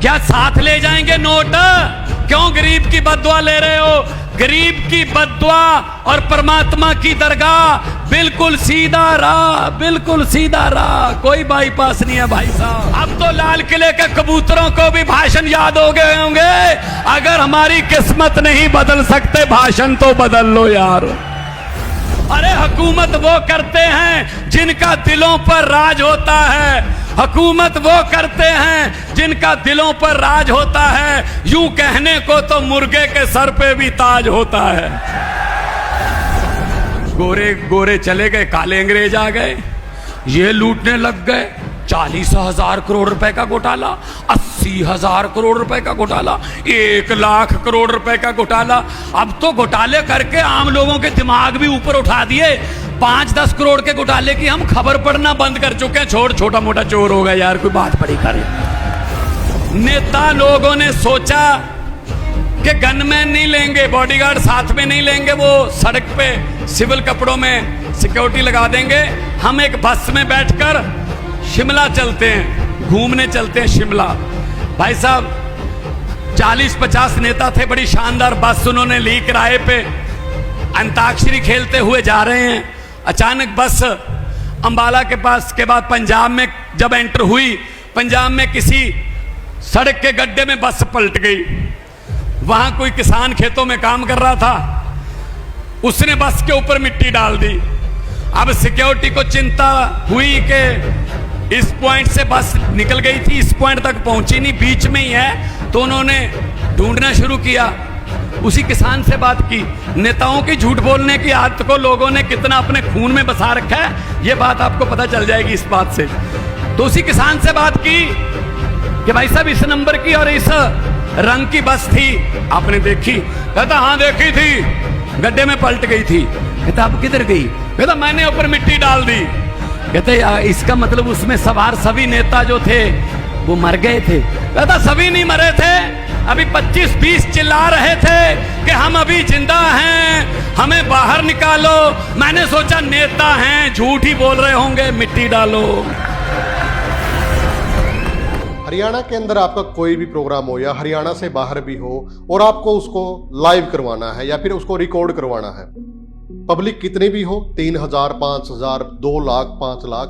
क्या साथ ले जाएंगे नोट? क्यों गरीब की बद्दुआ ले रहे हो? गरीब की बद्दुआ और परमात्मा की दरगाह बिल्कुल सीधा राह, बिल्कुल सीधा राह, कोई बाईपास नहीं है भाई साहब। अब तो लाल किले के कबूतरों को भी भाषण याद हो गए होंगे। अगर हमारी किस्मत नहीं बदल सकते, भाषण तो बदल लो यार। अरे हुकूमत वो करते हैं जिनका दिलों पर राज होता है, हुकूमत वो करते हैं जिनका दिलों पर राज होता है। यूं कहने को तो मुर्गे के सर पे भी ताज होता है। गोरे गोरे चले गए, काले अंग्रेज आ गए, ये लूटने लग गए। 40,000 करोड़ रुपए का घोटाला, 80,000 करोड़ रुपए का घोटाला, 1 लाख करोड़ रुपए का घोटाला। अब तो घोटाले करके आम लोगों के दिमाग भी ऊपर उठा दिए। 5-10 करोड़ के घोटाले की हम खबर पढ़ना बंद कर चुके हैं। छोटा मोटा चोर होगा यार, कोई बात बड़ी करे। नेता लोगों ने सोचा कि गनमैन नहीं लेंगे, बॉडीगार्ड साथ में नहीं लेंगे, वो सड़क पे सिविल कपड़ों में सिक्योरिटी लगा देंगे। हम एक बस में बैठकर शिमला चलते हैं, घूमने चलते हैं शिमला। भाई साहब 40-50 नेता थे, बड़ी शानदार बस उन्होंने ली किराए पे। अंताक्षरी खेलते हुए जा रहे हैं। अचानक बस अंबाला के पास के बाद पंजाब में जब एंटर हुई, पंजाब में किसी सड़क के गड्ढे में बस पलट गई। वहां कोई किसान खेतों में काम कर रहा था, उसने बस के ऊपर मिट्टी डाल दी। अब सिक्योरिटी को चिंता हुई कि इस पॉइंट से बस निकल गई थी, इस पॉइंट तक पहुंची नहीं, बीच में ही है, तो उन्होंने ढूंढना शुरू किया। उसी किसान से बात की। नेताओं की झूठ बोलने की आदत को लोगों ने कितना अपने खून में बसा रखा है, यह बात आपको पता चल जाएगी इस बात से। तो उसी किसान से बात की कि भाई साहब इस नंबर की और इस रंग की बस थी, आपने देखी? कहता हाँ देखी थी, गड्ढे में पलट गई थी। कहता अब किधर गई? कहता मैंने ऊपर मिट्टी डाल दी। कहते इसका मतलब उसमें सवार सभी नेता जो थे वो मर गए थे। कहता सभी नहीं मरे थे, अभी 25-20 चिल्ला रहे थे कि हम अभी जिंदा हैं, हमें बाहर निकालो। मैंने सोचा नेता हैं, झूठ ही बोल रहे होंगे, मिट्टी डालो। हरियाणा के अंदर आपका कोई भी प्रोग्राम हो या हरियाणा से बाहर भी हो और आपको उसको लाइव करवाना है या फिर उसको रिकॉर्ड करवाना है, पब्लिक कितनी भी हो, 3,000, 5,000, 2 लाख, 5 लाख,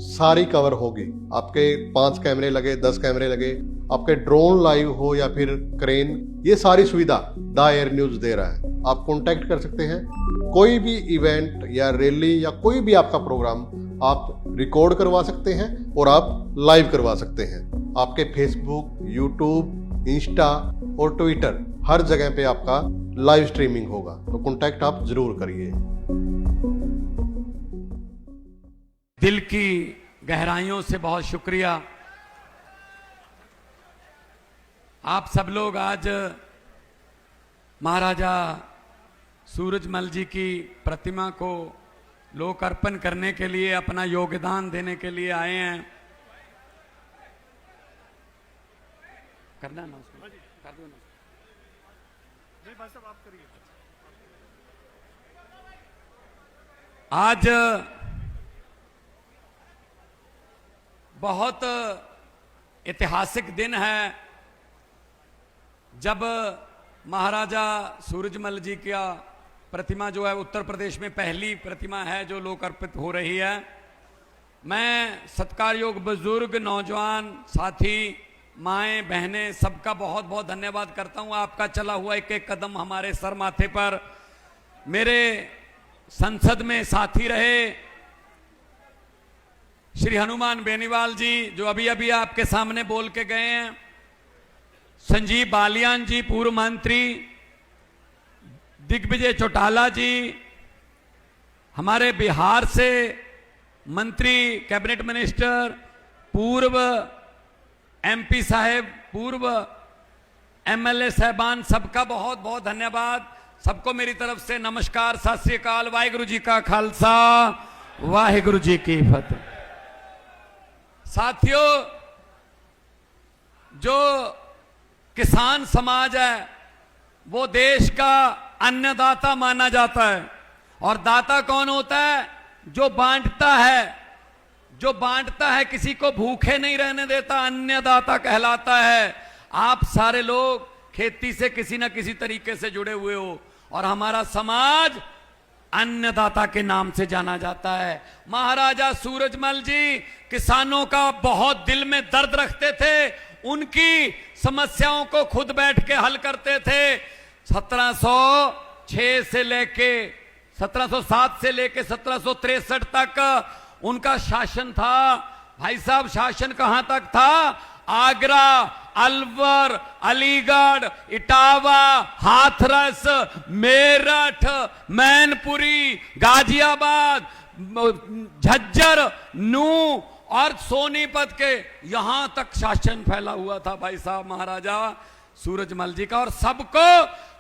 सारी कवर होगी। आपके 5 कैमरे लगे, 10 कैमरे लगे, आपके ड्रोन लाइव हो या फिर क्रेन, ये सारी सुविधा द एयर न्यूज दे रहा है। आप कांटेक्ट कर सकते हैं। कोई भी इवेंट या रैली या कोई भी आपका प्रोग्राम आप रिकॉर्ड करवा सकते हैं और आप लाइव करवा सकते हैं। आपके फेसबुक, यूट्यूब, इंस्टा और ट्विटर हर जगह पे आपका लाइव स्ट्रीमिंग होगा, तो कांटेक्ट आप जरूर करिए। दिल की गहराइयों से बहुत शुक्रिया। आप सब लोग आज महाराजा सूरजमल जी की प्रतिमा को लोकार्पण करने के लिए, अपना योगदान देने के लिए आए हैं। करना ना उसको, कर दो ना। नहीं भाई साहब आप करिए। आज बहुत ऐतिहासिक दिन है जब महाराजा सूरजमल जी का प्रतिमा जो है उत्तर प्रदेश में पहली प्रतिमा है जो लोकार्पित हो रही है। मैं सत्कारयोग बुजुर्ग, नौजवान साथी, माएँ बहनें, सबका बहुत बहुत धन्यवाद करता हूँ। आपका चला हुआ एक एक कदम हमारे सर माथे पर। मेरे संसद में साथी रहे श्री हनुमान बेनीवाल जी जो अभी अभी आपके सामने बोल के गए हैं, संजीव बालियान जी पूर्व मंत्री, दिग्विजय चौटाला जी हमारे बिहार से मंत्री, कैबिनेट मिनिस्टर, पूर्व एमपी साहेब, पूर्व एमएलए साहबान, सबका बहुत बहुत धन्यवाद। सबको मेरी तरफ से नमस्कार, सत श्री अकाल, वाहिगुरु जी का खालसा, वाहिगुरु जी की फतेह। साथियों, जो किसान समाज है वो देश का अन्नदाता माना जाता है। और दाता कौन होता है? जो बांटता है, जो बांटता है, किसी को भूखे नहीं रहने देता, अन्नदाता कहलाता है। आप सारे लोग खेती से किसी ना किसी तरीके से जुड़े हुए हो, और हमारा समाज अन्नदाता के नाम से जाना जाता है। महाराजा सूरजमल जी किसानों का बहुत दिल में दर्द रखते थे, उनकी समस्याओं को खुद बैठ के हल करते थे। 1706 से लेके 1707 से लेके 1763 तक उनका शासन था। भाई साहब, शासन कहां तक था? आगरा, अलवर, अलीगढ़, इटावा, हाथरस, मेरठ, मैनपुरी, गाजियाबाद, झज्जर, नू और सोनीपत के यहां तक शासन फैला हुआ था भाई साहब महाराजा सूरजमल जी का। और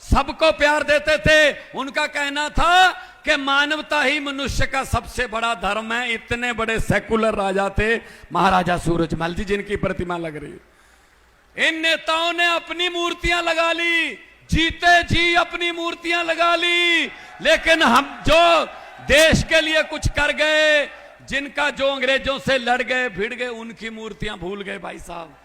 सबको प्यार देते थे। उनका कहना था कि मानवता ही मनुष्य का सबसे बड़ा धर्म है। इतने बड़े सेकुलर राजा थे महाराजा सूरजमल जी, जिनकी प्रतिमा लग रही है। इन नेताओं ने अपनी मूर्तियां लगा ली, जीते जी अपनी मूर्तियां लगा ली, लेकिन हम जो देश के लिए कुछ कर गए, जिनका जो अंग्रेजों से लड़ गए भिड़ गए, उनकी मूर्तियां भूल गए भाई साहब।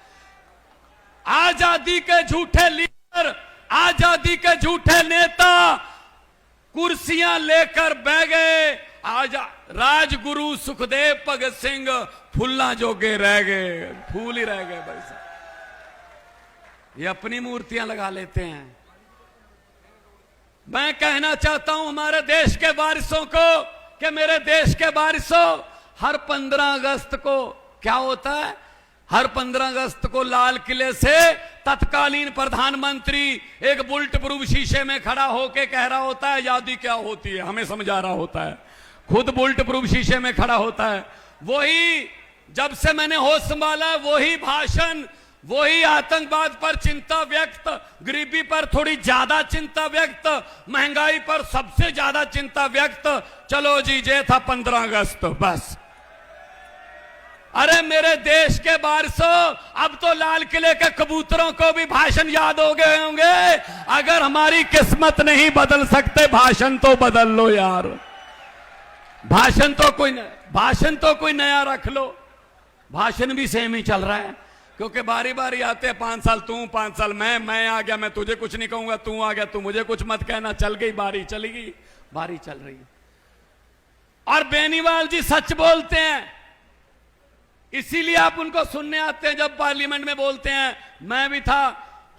आजादी के झूठे लीडर, आजादी के झूठे नेता कुर्सियां लेकर बह गए। आज राजगुरु सुखदेव भगत सिंह फुल्ला जोगे रह गए, फूल ही रह गए भाई साहब। ये अपनी मूर्तियां लगा लेते हैं। मैं कहना चाहता हूं हमारे देश के वारिसों को कि मेरे देश के वारिसों, हर 15 अगस्त को क्या होता है? हर 15 अगस्त को लाल किले से तत्कालीन प्रधानमंत्री एक बुलेट प्रूफ शीशे में खड़ा होकर कह रहा होता है आजादी क्या होती है, हमें समझा रहा होता है। खुद बुलेट प्रूफ शीशे में खड़ा होता है। वही जब से मैंने होश संभाला, वही भाषण, वही आतंकवाद पर चिंता व्यक्त, गरीबी पर थोड़ी ज्यादा चिंता व्यक्त, महंगाई पर सबसे ज्यादा चिंता व्यक्त। चलो जी, ये था 15 अगस्त बस। अरे मेरे देश के वारिसों, अब तो लाल किले के कबूतरों को भी भाषण याद हो गए होंगे। अगर हमारी किस्मत नहीं बदल सकते, भाषण तो बदल लो यार। भाषण तो कोई नया रख लो। भाषण भी सेम ही चल रहा है, क्योंकि बारी बारी आते हैं, 5 साल तू, 5 साल मैं आ गया, मैं तुझे कुछ नहीं कहूंगा, तू आ गया, तू मुझे कुछ मत कहना। चल गई बारी, चली गई बारी, चल रही है। और बेनीवाल जी सच बोलते हैं, इसीलिए आप उनको सुनने आते हैं जब पार्लियामेंट में बोलते हैं। मैं भी था,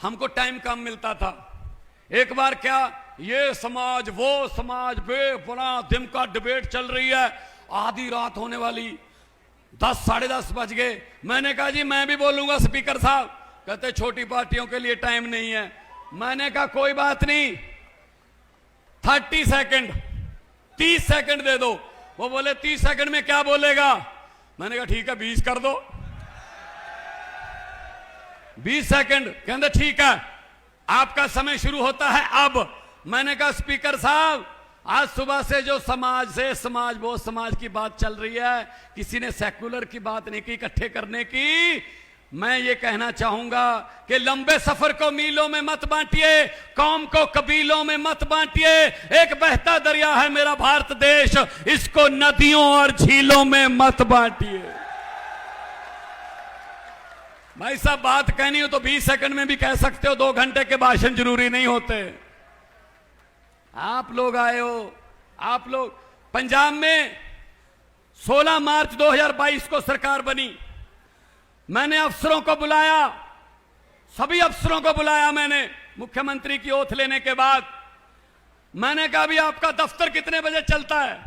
हमको टाइम कम मिलता था। एक बार क्या, ये समाज वो समाज, बड़ा दिन का डिबेट चल रही है, आधी रात होने वाली, 10 साढ़े 10 बज गए। मैंने कहा जी मैं भी बोलूंगा स्पीकर साहब। कहते छोटी पार्टियों के लिए टाइम नहीं है। मैंने कहा कोई बात नहीं, 30 सेकंड 30 सेकंड दे दो। वो बोले 30 सेकंड में क्या बोलेगा? मैंने कहा ठीक है 20 कर दो। 20 सेकंड, कहते ठीक है आपका समय शुरू होता है अब। मैंने कहा स्पीकर साहब, आज सुबह से जो समाज वो समाज की बात चल रही है, किसी ने सेकुलर की बात नहीं की, इकट्ठे करने की। मैं ये कहना चाहूंगा कि लंबे सफर को मीलों में मत बांटिए, कौम को कबीलों में मत बांटिए। एक बहता दरिया है मेरा भारत देश, इसको नदियों और झीलों में मत बांटिए। भाई साहब, बात कहनी हो तो 20 सेकंड में भी कह सकते हो, 2 घंटे के भाषण जरूरी नहीं होते। आप लोग आए हो, आप लोग पंजाब में 16 मार्च 2022 को सरकार बनी। मैंने अफसरों को बुलाया, सभी अफसरों को बुलाया मैंने मुख्यमंत्री की ओथ लेने के बाद। मैंने कहा भी आपका दफ्तर कितने बजे चलता है,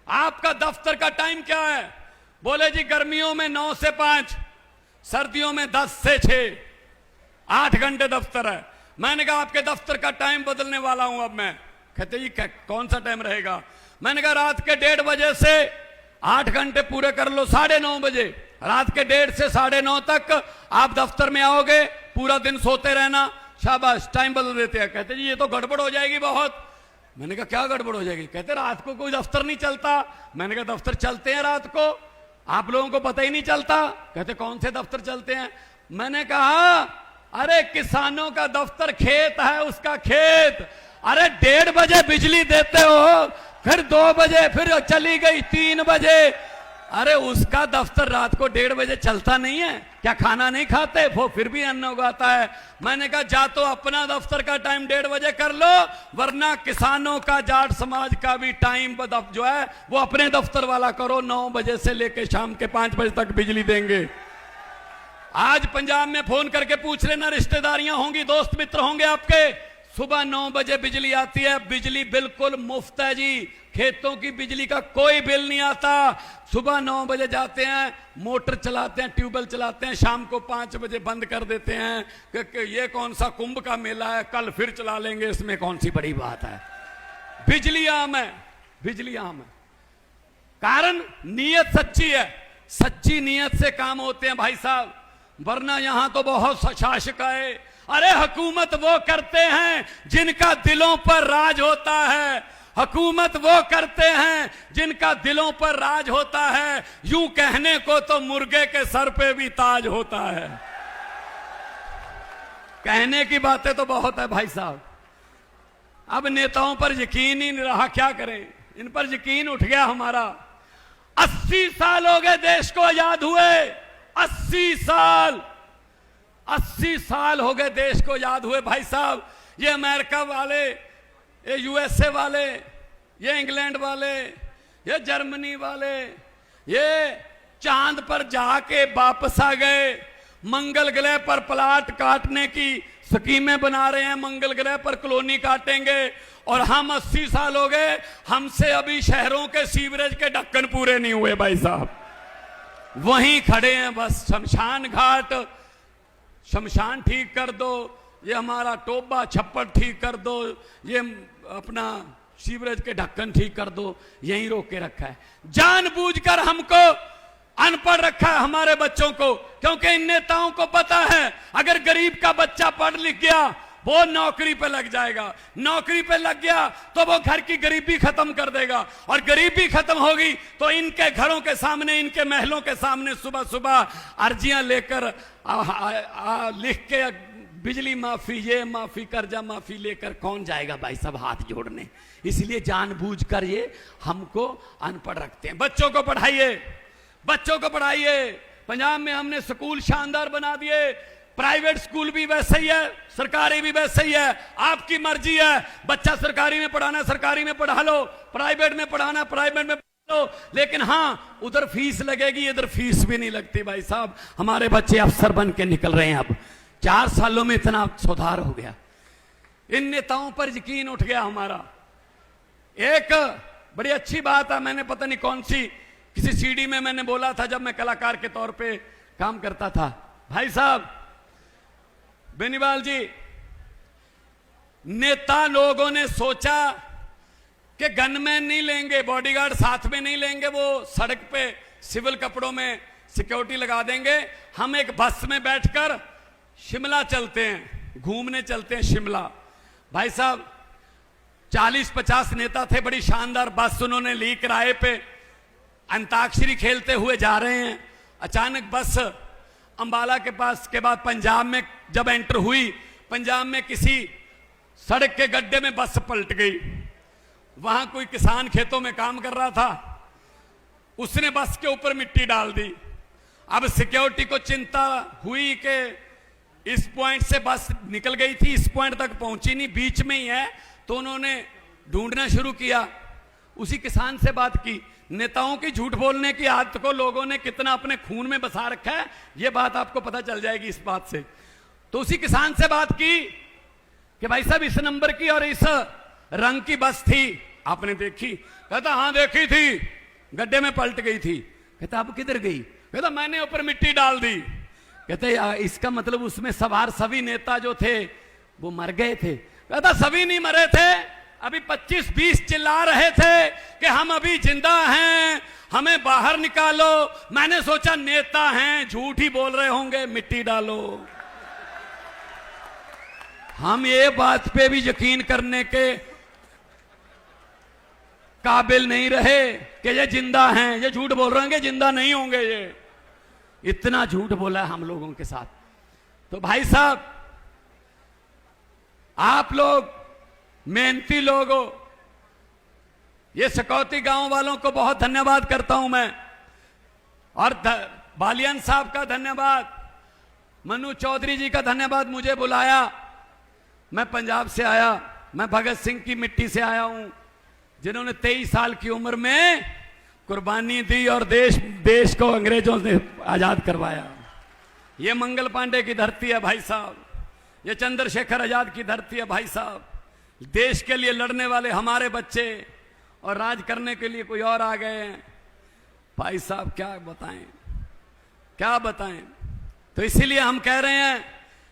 आपका दफ्तर का टाइम क्या है? बोले जी गर्मियों में 9 से 5, सर्दियों में 10 से 6, 8 घंटे दफ्तर है। मैंने कहा आपके दफ्तर का टाइम बदलने वाला हूं अब मैं। कहते जी कौन सा टाइम रहेगा? मैंने कहा रात के 1:30 बजे से 8 घंटे पूरे कर लो, 9:30 बजे, रात के 1:30 से 9:30 तक आप दफ्तर में आओगे, पूरा दिन सोते रहना, शाबाश टाइम बदल देते हैं। कहते जी ये तो गड़बड़ हो जाएगी बहुत। मैंने कहा क्या गड़बड़ हो जाएगी? कहते रात को कोई दफ्तर नहीं चलता। मैंने कहा दफ्तर चलते हैं रात को, आप लोगों को पता ही नहीं चलता। कहते कौन से दफ्तर चलते हैं? मैंने कहा अरे किसानों का दफ्तर खेत है, उसका खेत। अरे 1:30 बजे बिजली देते हो, फिर 2 बजे, फिर चली गई 3 बजे। अरे उसका दफ्तर रात को 1:30 बजे चलता नहीं है क्या? खाना नहीं खाते वो, फिर भी अन्न उगाता है। मैंने कहा जा तो अपना दफ्तर का टाइम 1:30 बजे कर लो, वरना किसानों का, जाट समाज का भी टाइम जो है वो अपने दफ्तर वाला करो। 9 बजे से लेकर शाम के 5 बजे तक बिजली देंगे। आज पंजाब में फोन करके पूछ लेना, रिश्तेदारियां होंगी, दोस्त मित्र होंगे आपके, सुबह 9 बजे बिजली आती है। बिजली बिल्कुल मुफ्त है जी, खेतों की बिजली का कोई बिल नहीं आता। सुबह 9 बजे जाते हैं, मोटर चलाते हैं, ट्यूबवेल चलाते हैं, शाम को 5 बजे बंद कर देते हैं कि ये कौन सा कुंभ का मेला है, कल फिर चला लेंगे, इसमें कौन सी बड़ी बात है। बिजली आम है, बिजली आम है। कारण नीयत सच्ची है, सच्ची नीयत से काम होते हैं भाई साहब, वरना यहां तो बहुत शासक आए। अरे हुकूमत वो करते हैं जिनका दिलों पर राज होता है, हुकूमत वो करते हैं जिनका दिलों पर राज होता है। यूं कहने को तो मुर्गे के सर पे भी ताज होता है। कहने की बातें तो बहुत है भाई साहब, अब नेताओं पर यकीन ही नहीं रहा, क्या करें, इन पर यकीन उठ गया हमारा। 80 साल हो गए देश को आजाद हुए, 80 साल, 80 साल हो गए देश को आजाद हुए भाई साहब। ये अमेरिका वाले, ये यूएसए वाले, ये इंग्लैंड वाले, ये जर्मनी वाले, ये चांद पर जाके वापस आ गए। मंगल ग्रह पर प्लाट काटने की स्कीमें बना रहे हैं, मंगल ग्रह पर कॉलोनी काटेंगे। और हम 80 साल हो गए, हमसे अभी शहरों के सीवरेज के ढक्कन पूरे नहीं हुए भाई साहब, वहीं खड़े हैं बस। शमशान घाट, शमशान ठीक कर दो, ये हमारा टोबा छप्पर ठीक कर दो, ये अपना सीवरेज के ढक्कन ठीक कर दो, यहीं रोक के रखा है। जानबूझकर हमको अनपढ़ रखा है हमारे बच्चों को, क्योंकि इन नेताओं को पता है अगर गरीब का बच्चा पढ़ लिख गया वो नौकरी पे लग जाएगा, नौकरी पे लग गया तो वो घर की गरीबी खत्म कर देगा, और गरीबी खत्म होगी तो इनके घरों के सामने, इनके महलों के सामने सुबह सुबह अर्जियां लेकर लिख के बिजली माफी, ये माफी, कर्जा माफी लेकर कौन जाएगा भाई साहब हाथ जोड़ने। इसलिए जानबूझकर ये हमको अनपढ़ रखते हैं। बच्चों को पढ़ाइए, बच्चों को पढ़ाइए। पंजाब में हमने स्कूल शानदार बना दिए, प्राइवेट स्कूल भी वैसे ही है, सरकारी भी वैसे ही है, आपकी मर्जी है। बच्चा सरकारी में पढ़ाना सरकारी में पढ़ा लो, प्राइवेट में पढ़ाना प्राइवेट में पढ़ा लो, लेकिन हाँ उधर फीस लगेगी, इधर फीस भी नहीं लगती भाई साहब। हमारे बच्चे अफसर बन के निकल रहे हैं, अब 4 सालों में इतना सुधार हो गया। इन नेताओं पर यकीन उठ गया हमारा। एक बड़ी अच्छी बात है, मैंने पता नहीं कौन सी किसी सीडी में मैंने बोला था जब मैं कलाकार के तौर पे काम करता था, भाई साहब बेनीवाल जी, नेता लोगों ने सोचा कि गनमैन नहीं लेंगे, बॉडीगार्ड साथ में नहीं लेंगे, वो सड़क पे सिविल कपड़ों में सिक्योरिटी लगा देंगे, हम एक बस में बैठकर शिमला चलते हैं, घूमने चलते हैं शिमला। भाई साहब 40-50 नेता थे, बड़ी शानदार बस उन्होंने ली किराए पे, अंताक्षरी खेलते हुए जा रहे हैं। अचानक बस अंबाला के पास के बाद पंजाब में जब एंटर हुई, पंजाब में किसी सड़क के गड्ढे में बस पलट गई। वहां कोई किसान खेतों में काम कर रहा था, उसने बस के ऊपर मिट्टी डाल दी। अब सिक्योरिटी को चिंता हुई कि इस पॉइंट से बस निकल गई थी, इस पॉइंट तक पहुंची नहीं, बीच में ही है, तो उन्होंने ढूंढना शुरू किया। उसी किसान से बात की। नेताओं की झूठ बोलने की आदत को लोगों ने कितना अपने खून में बसा रखा है, यह बात आपको पता चल जाएगी इस बात से। तो उसी किसान से बात की कि भाई साहब इस नंबर की और इस रंग की बस थी, आपने देखी? कहता हाँ देखी थी, गड्ढे में पलट गई थी। कहता अब किधर गई? कहता मैंने ऊपर मिट्टी डाल दी। कहते इसका मतलब उसमें सवार सभी नेता जो थे वो मर गए थे। कहता सभी नहीं मरे थे, अभी 25-20 चिल्ला रहे थे कि हम अभी जिंदा हैं, हमें बाहर निकालो। मैंने सोचा नेता हैं, झूठ ही बोल रहे होंगे, मिट्टी डालो। हम ये बात पे भी यकीन करने के काबिल नहीं रहे कि ये जिंदा हैं, ये झूठ बोल रहे होंगे, जिंदा नहीं होंगे। ये इतना झूठ बोला है हम लोगों के साथ। तो भाई साहब आप लोग मेहनती लोग हो, ये सकौती गांव वालों को बहुत धन्यवाद करता हूं मैं और बालियान साहब का धन्यवाद, मनु चौधरी जी का धन्यवाद, मुझे बुलाया। मैं पंजाब से आया, मैं भगत सिंह की मिट्टी से आया हूं, जिन्होंने 23 साल की उम्र में कुर्बानी दी और देश को अंग्रेजों से आजाद करवाया। ये मंगल पांडे की धरती है भाई साहब, ये चंद्रशेखर आजाद की धरती है भाई साहब। देश के लिए लड़ने वाले हमारे बच्चे और राज करने के लिए कोई और आ गए हैं भाई साहब। क्या बताएं, क्या बताएं। तो इसीलिए हम कह रहे हैं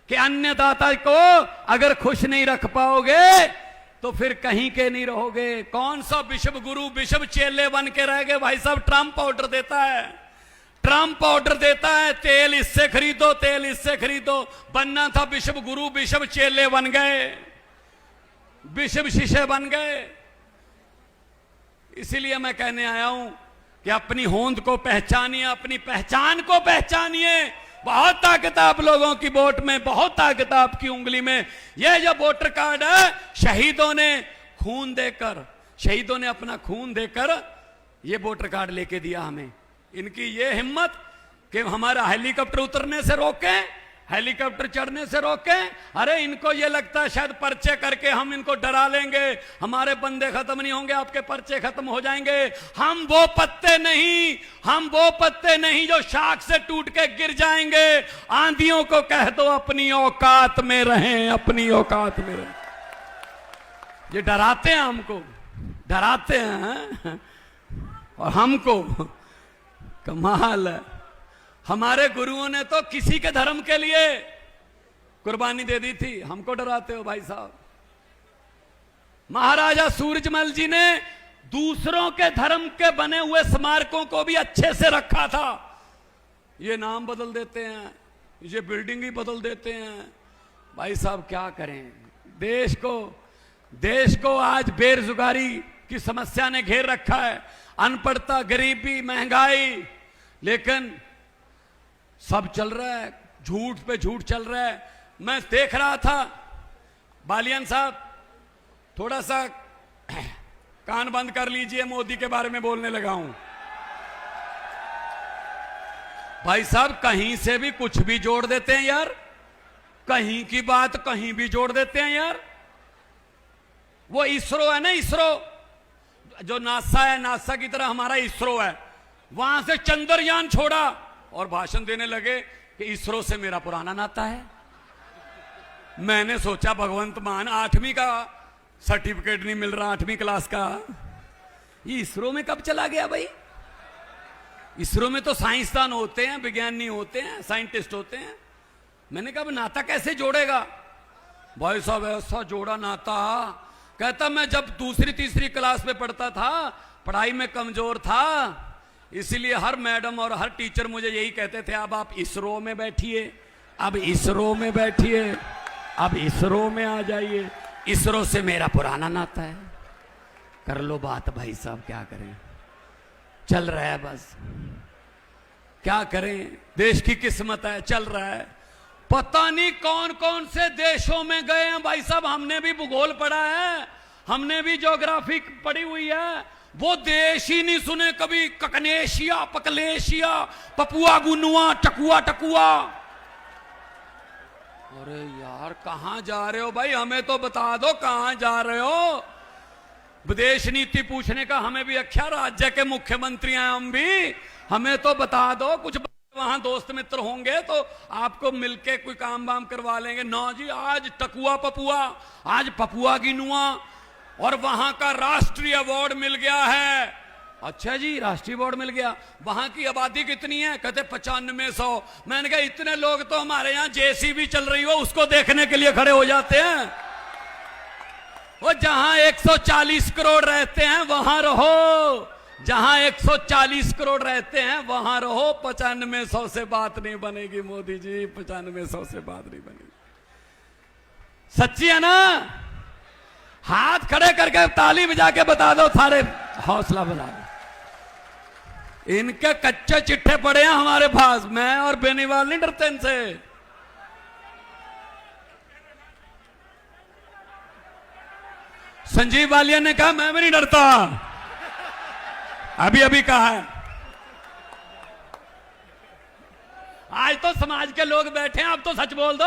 कि अन्नदाता को अगर खुश नहीं रख पाओगे तो फिर कहीं के नहीं रहोगे। कौन सा विश्व गुरु विश्व चेले बन के रह गए भाई साहब। ट्रम्प ऑर्डर देता है, ट्रम्प ऑर्डर देता है, तेल इससे खरीदो, तेल इससे खरीदो। बनना था विश्व गुरु, विश्व चेले बन गए, विश्व शिष्य बन गए। इसीलिए मैं कहने आया हूं कि अपनी होंद को पहचानिए, अपनी पहचान को पहचानिए। बहुत ताकत है आप लोगों की वोट में, बहुत ताकत है आपकी उंगली में। यह जो वोटर कार्ड है, शहीदों ने खून देकर, शहीदों ने अपना खून देकर यह वोटर कार्ड लेके दिया हमें। इनकी ये हिम्मत कि हमारा हेलीकॉप्टर उतरने से रोकें, हेलीकॉप्टर चढ़ने से रोकें। अरे इनको ये लगता है शायद पर्चे करके हम इनको डरा लेंगे, हमारे बंदे खत्म नहीं होंगे, आपके पर्चे खत्म हो जाएंगे। हम वो पत्ते नहीं, हम वो पत्ते नहीं जो शाख से टूट के गिर जाएंगे। आंधियों को कह दो अपनी औकात में रहें, अपनी औकात में रहें। ये डराते हैं हमको, डराते हैं और हमको। कमाल है। हमारे गुरुओं ने तो किसी के धर्म के लिए कुर्बानी दे दी थी, हमको डराते हो भाई साहब। महाराजा सूरजमल जी ने दूसरों के धर्म के बने हुए स्मारकों को भी अच्छे से रखा था। ये नाम बदल देते हैं, ये बिल्डिंग ही बदल देते हैं भाई साहब। क्या करें। देश को आज बेरोजगारी की समस्या ने घेर रखा है, अनपढ़ता, गरीबी, महंगाई, लेकिन सब चल रहा है, झूठ पे झूठ चल रहा है। मैं देख रहा था, बालियान साहब थोड़ा सा कान बंद कर लीजिए, मोदी के बारे में बोलने लगा हूं भाई साहब। कहीं से भी कुछ भी जोड़ देते हैं यार, कहीं की बात कहीं भी जोड़ देते हैं यार। वो इसरो है ना, इसरो जो नासा है, नासा की तरह हमारा इसरो है, वहां से चंद्रयान छोड़ा और भाषण देने लगे कि इसरो से मेरा पुराना नाता है। मैंने सोचा भगवंत मान, 8वीं का सर्टिफिकेट नहीं मिल रहा, 8वीं क्लास का, ये इसरो में कब चला गया भाई। इसरो में तो साइंसदान होते हैं, विज्ञानी होते हैं, साइंटिस्ट होते हैं। मैंने कहा नाता कैसे जोड़ेगा भाई साहब। ऐसा जोड़ा नाता, कहता मैं जब दूसरी तीसरी क्लास में पढ़ता था, पढ़ाई में कमजोर था, इसीलिए हर मैडम और हर टीचर मुझे यही कहते थे, अब आप इसरो में बैठिए, अब इसरो में बैठिए, अब इसरो में आ जाइए। इसरो से मेरा पुराना नाता है। कर लो बात भाई साहब, क्या करें, चल रहा है बस। क्या करें, देश की किस्मत है, चल रहा है। पता नहीं कौन कौन से देशों में गए हैं भाई साहब। हमने भी भूगोल पढ़ा है, हमने भी ज्योग्राफी पढ़ी हुई है, वो देश ही नहीं सुने कभी। ककनेशिया, पकलेशिया, पपुआ गुनुआ, टकुआ टकुआ। अरे यार कहां जा रहे हो भाई, हमें तो बता दो कहां जा रहे हो। विदेश नीति पूछने का हमें भी अख्या, राज्य के मुख्यमंत्री हैं हम भी, हमें तो बता दो। कुछ वहां दोस्त मित्र होंगे तो आपको मिलके कोई काम वाम करवा लेंगे। ना जी, आज टकुआ पपुआ, आज पपुआ गिनुआ, और वहां का राष्ट्रीय अवार्ड मिल गया है। अच्छा जी, राष्ट्रीय अवार्ड मिल गया। वहां की आबादी कितनी है, कहते 9500। मैंने कहा इतने लोग तो हमारे यहां जेसीबी चल रही हो उसको देखने के लिए खड़े हो जाते हैं। वो जहां 140 करोड़ रहते हैं वहां रहो, जहां 140 करोड़ रहते हैं वहां रहो। 9500 से बात नहीं बनेगी मोदी जी, 9500 से बात नहीं बनेगी। सच्ची है ना। हाथ खड़े करके ताली बजा के बता दो, सारे हौसला बना दो। इनके कच्चे चिट्ठे पड़े हैं हमारे पास, मैं और बेनीवाल नहीं डरते इनसे। संजीव वालिया ने कहा मैं भी नहीं डरता, अभी अभी कहा है। आज तो समाज के लोग बैठे हैं, अब तो सच बोल दो।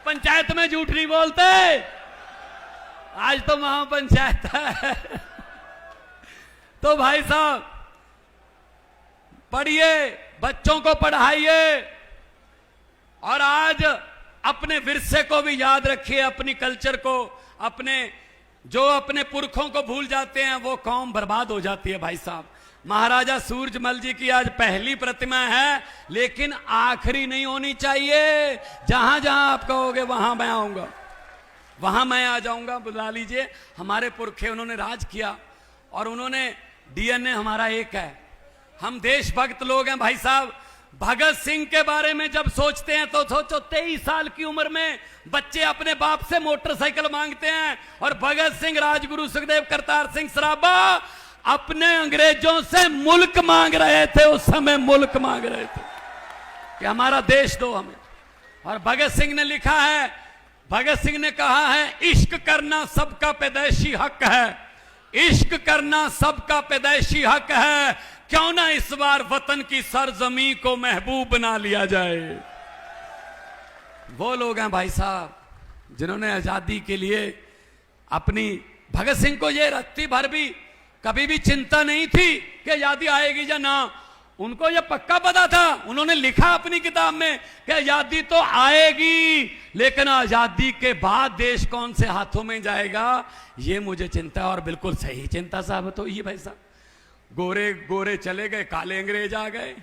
पंचायत में झूठ नहीं बोलते, आज तो महापंचायत है। तो भाई साहब पढ़िए, बच्चों को पढ़ाइए और आज अपने विरसे को भी याद रखिए, अपनी कल्चर को, अपने पुरखों को भूल जाते हैं वो कौम बर्बाद हो जाती है भाई साहब। महाराजा सूरजमल जी की आज पहली प्रतिमा है, लेकिन आखिरी नहीं होनी चाहिए। जहां जहां आप कहोगे वहां मैं आऊंगा, वहां मैं आ जाऊंगा। बुला लीजिए, हमारे पुरखे उन्होंने राज किया और उन्होंने डीएनए हमारा एक है, हम देशभक्त लोग हैं भाई साहब। भगत सिंह के बारे में जब सोचते हैं तो सोचो 23 साल की उम्र में बच्चे अपने बाप से मोटरसाइकिल मांगते हैं, और भगत सिंह, राजगुरु सुखदेव, करतार सिंह सराभा अपने अंग्रेजों से मुल्क मांग रहे थे। उस समय मुल्क मांग रहे थे कि हमारा देश दो हमें। और भगत सिंह ने लिखा है, भगत सिंह ने कहा है, इश्क करना सबका पैदाइशी हक है, इश्क करना सबका पैदाइशी हक है, क्यों ना इस बार वतन की सरजमी को महबूब बना लिया जाए। वो लोग हैं भाई साहब जिन्होंने आजादी के लिए अपनी, भगत सिंह को ये रत्ती भर भी कभी भी चिंता नहीं थी कि आजादी आएगी या ना, उनको ये पक्का पता था। उन्होंने लिखा अपनी किताब में कि आजादी तो आएगी, लेकिन आजादी के बाद देश कौन से हाथों में जाएगा ये मुझे चिंता है। और बिल्कुल सही चिंता साहब तो ये भाई साहब, गोरे गोरे चले गए, काले अंग्रेज आ गए,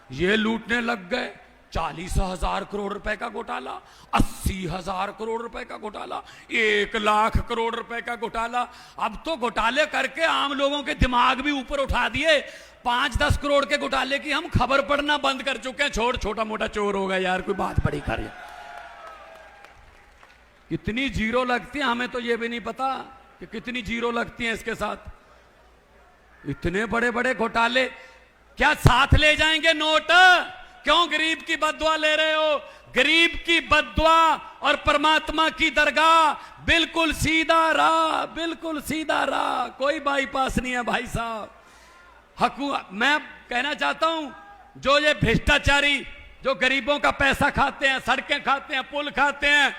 ये लूटने लग गए। 40,000 करोड़ रुपए का घोटाला, 80,000 करोड़ रुपए का घोटाला, 1 लाख करोड़ रुपए का घोटाला। अब तो घोटाले करके आम लोगों के दिमाग भी ऊपर उठा दिए। 5-10 करोड़ के घोटाले की हम खबर पढ़ना बंद कर चुके हैं। छोटा मोटा चोर होगा यार, कोई बात बड़ी कर। कितनी जीरो लगती है हमें तो ये भी नहीं पता कि कितनी जीरो लगती है इसके साथ। इतने बड़े बड़े घोटाले, क्या साथ ले जाएंगे नोट? क्यों गरीब की बद्दुआ ले रहे हो? गरीब की बद्दुआ और परमात्मा की दरगाह बिल्कुल सीधा राह, बिल्कुल सीधा राह, कोई बाईपास नहीं है भाई साहब। मैं कहना चाहता हूं, जो ये भ्रष्टाचारी जो गरीबों का पैसा खाते हैं, सड़कें खाते हैं, पुल खाते हैं,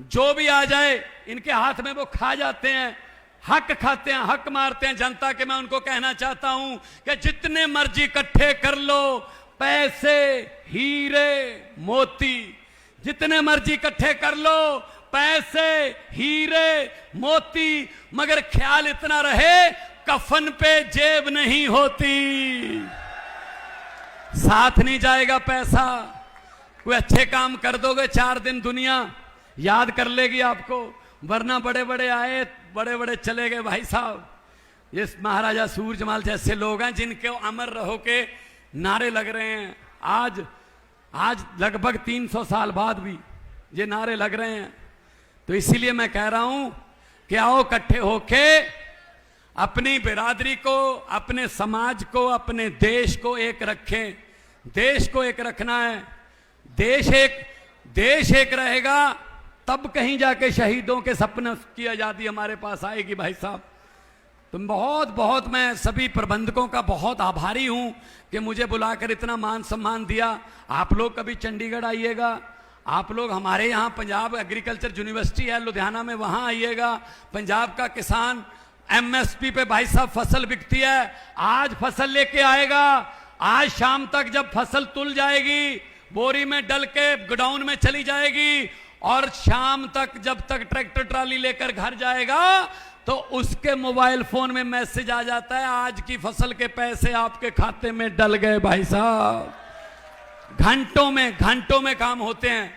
जो भी आ जाए इनके हाथ में वो खा जाते हैं, हक खाते हैं, हक मारते हैं जनता के। मैं उनको कहना चाहता हूं कि जितने मर्जी इकट्ठे कर लो, पैसे, हीरे, मोती, जितने मर्जी इकट्ठे कर लो, पैसे, हीरे, मोती, मगर ख्याल इतना रहे कफन पे जेब नहीं होती, साथ नहीं जाएगा पैसा। कोई अच्छे काम कर दोगे 4 दिन दुनिया याद कर लेगी आपको, वरना बड़े बड़े आए, बड़े बड़े चले गए भाई साहब। ये महाराजा सूरजमल जैसे लोग हैं जिनके अमर रहो के नारे लग रहे हैं। आज लगभग 300 साल बाद भी ये नारे लग रहे हैं। तो इसीलिए मैं कह रहा हूं कि आओ इकट्ठे होके अपनी बिरादरी को, अपने समाज को, अपने देश को एक रखें। देश को एक रखना है। देश एक रहेगा तब कहीं जाके शहीदों के सपने की आजादी हमारे पास आएगी भाई साहब। तुम बहुत मैं सभी प्रबंधकों का बहुत आभारी हूं कि मुझे बुलाकर इतना मान सम्मान दिया। आप लोग कभी चंडीगढ़ आइएगा, आप लोग हमारे यहाँ पंजाब एग्रीकल्चर यूनिवर्सिटी है लुधियाना में, वहां आइएगा। पंजाब का किसान एमएसपी पे भाई साहब फसल बिकती है, आज फसल लेके आएगा, आज शाम तक जब फसल तुल जाएगी बोरी में डल के गोडाउन में चली जाएगी, और शाम तक जब तक ट्रैक्टर ट्राली लेकर घर जाएगा तो उसके मोबाइल फोन में मैसेज आ जाता है, आज की फसल के पैसे आपके खाते में डल गए भाई साहब। घंटों में काम होते हैं,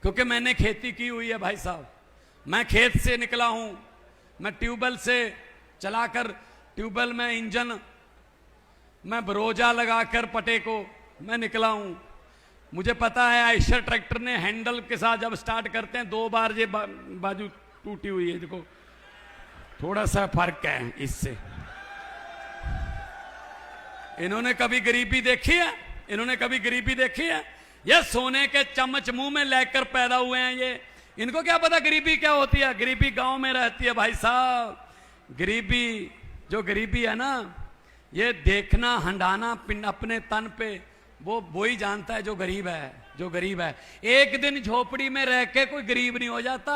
क्योंकि मैंने खेती की हुई है भाई साहब। मैं खेत से निकला हूं, मैं ट्यूबवेल से चलाकर, ट्यूबवेल में इंजन, मैं बरोजा लगाकर पटे को मैं निकला हूं। मुझे पता है आयशर ट्रैक्टर ने हैंडल के साथ जब स्टार्ट करते हैं 2 बार ये बाजू टूटी हुई है, देखो थोड़ा सा फर्क है इससे। इन्होंने कभी गरीबी देखी है? इन्होंने कभी गरीबी देखी है? ये सोने के चम्मच मुंह में लेकर पैदा हुए हैं ये, इनको क्या पता गरीबी क्या होती है। गरीबी गांव में रहती है भाई साहब। गरीबी है ना, ये देखना हंडाना अपने तन पे, वो ही जानता है जो गरीब है, जो गरीब है। एक दिन झोपड़ी में रह के कोई गरीब नहीं हो जाता।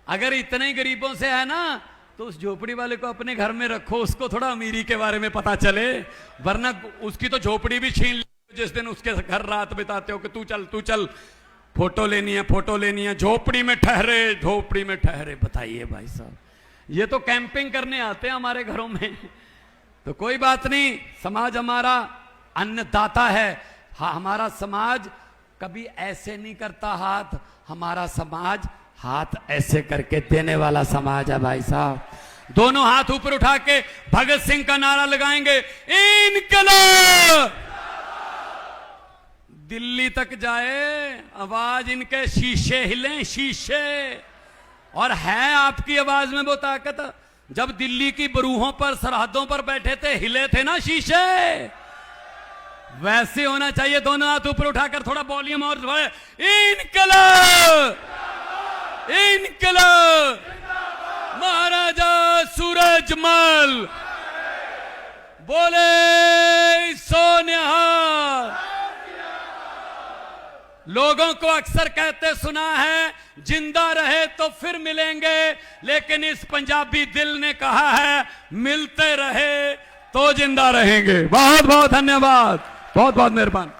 अगर इतने ही गरीबों से है ना, तो उस झोपड़ी वाले को अपने घर में रखो, उसको थोड़ा अमीरी के बारे में पता चले, वरना उसकी तो झोपड़ी भी छीन ली जिस दिन उसके घर रात बिताते हो कि तू चल फोटो लेनी है, फोटो लेनी है, झोपड़ी में ठहरे। बताइए भाई साहब, ये तो कैंपिंग करने आते हैं हमारे घरों में। तो कोई बात नहीं, समाज हमारा अन्नदाता है। हाँ, हमारा समाज कभी ऐसे नहीं करता हाथ, हमारा समाज हाथ ऐसे करके देने वाला समाज है भाई साहब। दोनों हाथ ऊपर उठा के भगत सिंह का नारा लगाएंगे, इनकलाब। दिल्ली तक जाए आवाज, इनके शीशे हिलें, शीशे। और है आपकी आवाज में वो ताकत, जब दिल्ली की बरूहों पर, सरहदों पर बैठे थे, हिले थे ना शीशे, वैसे होना चाहिए। दोनों हाथ ऊपर उठाकर थोड़ा वॉल्यूम और बढ़े, इनकलाब, इनकलाब, महाराजा सूरजमल बोले सोनिहाल। लोगों को अक्सर कहते सुना है, जिंदा रहे तो फिर मिलेंगे, लेकिन इस पंजाबी दिल ने कहा है, मिलते रहे तो जिंदा रहेंगे। बहुत बहुत धन्यवाद, बहुत बहुत मेहरबान।